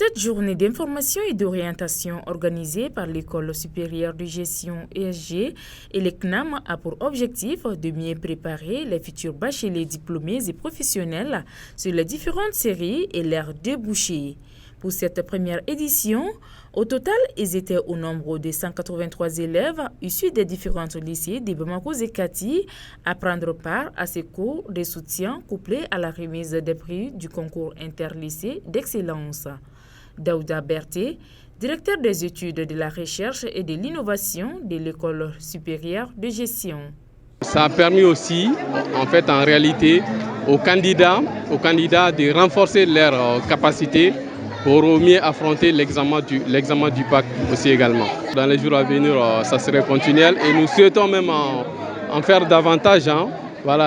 Cette journée d'information et d'orientation organisée par l'École supérieure de gestion ESG et l'ECNAM a pour objectif de mieux préparer les futurs bacheliers diplômés et professionnels sur les différentes séries et leurs débouchés. Pour cette première édition, au total, ils étaient au nombre de 183 élèves issus des différents lycées de Bamako et Kati à prendre part à ces cours de soutien couplés à la remise des prix du concours interlycée d'excellence. Daouda Berté, directeur des études de la recherche et de l'innovation de l'École supérieure de gestion. Ça a permis aussi, en réalité, aux candidats de renforcer leurs capacités pour mieux affronter l'examen du bac aussi également. Dans les jours à venir, ça serait continuel et nous souhaitons même en faire davantage.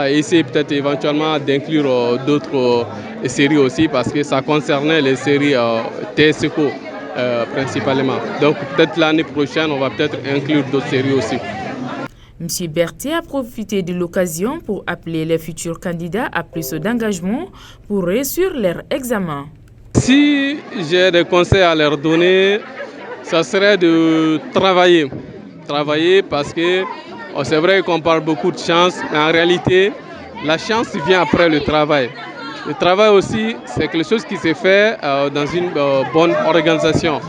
Essayer peut-être éventuellement d'inclure d'autres séries aussi parce que ça concernait les séries TSECO principalement. Donc peut-être l'année prochaine, on va peut-être inclure d'autres séries aussi. M. Berté a profité de l'occasion pour appeler les futurs candidats à plus d'engagement pour réussir leur examen. Si j'ai des conseils à leur donner, ça serait de travailler. Travailler parce que c'est vrai qu'on parle beaucoup de chance, mais en réalité, la chance vient après le travail. Le travail aussi, c'est quelque chose qui se fait dans une bonne organisation.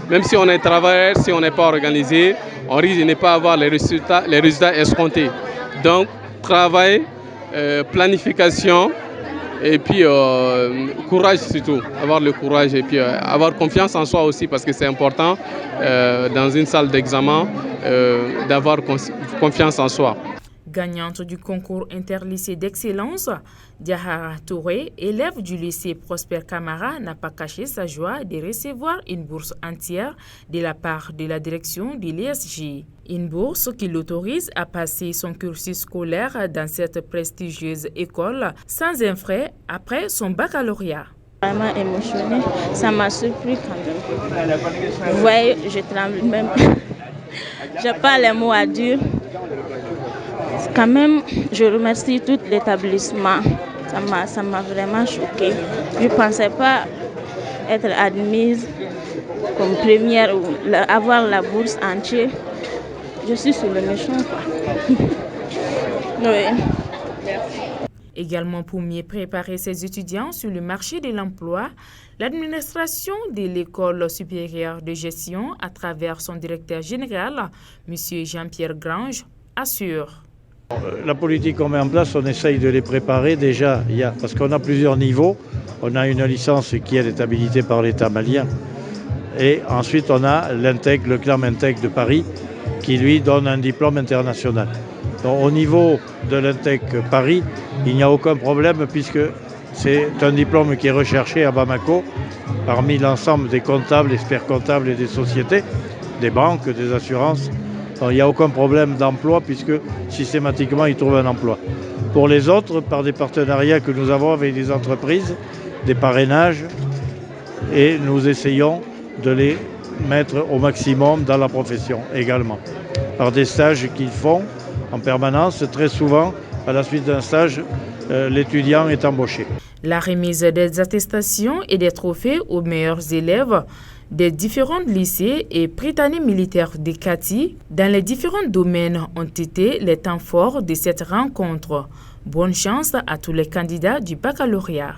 Même si on est travailleur, si on n'est pas organisé, on risque de ne pas avoir les résultats escomptés. Donc, travail, planification et puis courage surtout. Avoir le courage et puis avoir confiance en soi aussi parce que c'est important dans une salle d'examen d'avoir confiance en soi. Gagnante du concours interlycée d'excellence, Diahara Touré, élève du lycée Prosper Camara, n'a pas caché sa joie de recevoir une bourse entière de la part de la direction de l'ESG. Une bourse qui l'autorise à passer son cursus scolaire dans cette prestigieuse école sans un frais après son baccalauréat. Vraiment émotionnée, ça m'a surpris quand même. Vous voyez, je tremble même. Je n'ai pas les mots à dire. Quand même, je remercie tout l'établissement. Ça m'a vraiment choquée. Je ne pensais pas être admise comme première ou avoir la bourse entière. Je suis sur le méchant, quoi. Oui. Également pour mieux préparer ses étudiants sur le marché de l'emploi, l'administration de l'École supérieure de gestion, à travers son directeur général, M. Jean-Pierre Grange, assure. La politique qu'on met en place, on essaye de les préparer déjà, parce qu'on a plusieurs niveaux. On a une licence qui est habilitée par l'État malien. Et ensuite, on a l'INTEC, le CLAM INTEC de Paris, qui lui donne un diplôme international. Donc, au niveau de l'INTEC Paris, il n'y a aucun problème puisque c'est un diplôme qui est recherché à Bamako parmi l'ensemble des comptables, experts comptables et des sociétés, des banques, des assurances. Donc, il n'y a aucun problème d'emploi puisque systématiquement ils trouvent un emploi. Pour les autres, par des partenariats que nous avons avec des entreprises, des parrainages, et nous essayons de les mettre au maximum dans la profession également. Par des stages qu'ils font en permanence, très souvent, à la suite d'un stage, l'étudiant est embauché. La remise des attestations et des trophées aux meilleurs élèves des différents lycées et Prytanée militaire de Kati dans les différents domaines ont été les temps forts de cette rencontre. Bonne chance à tous les candidats du baccalauréat.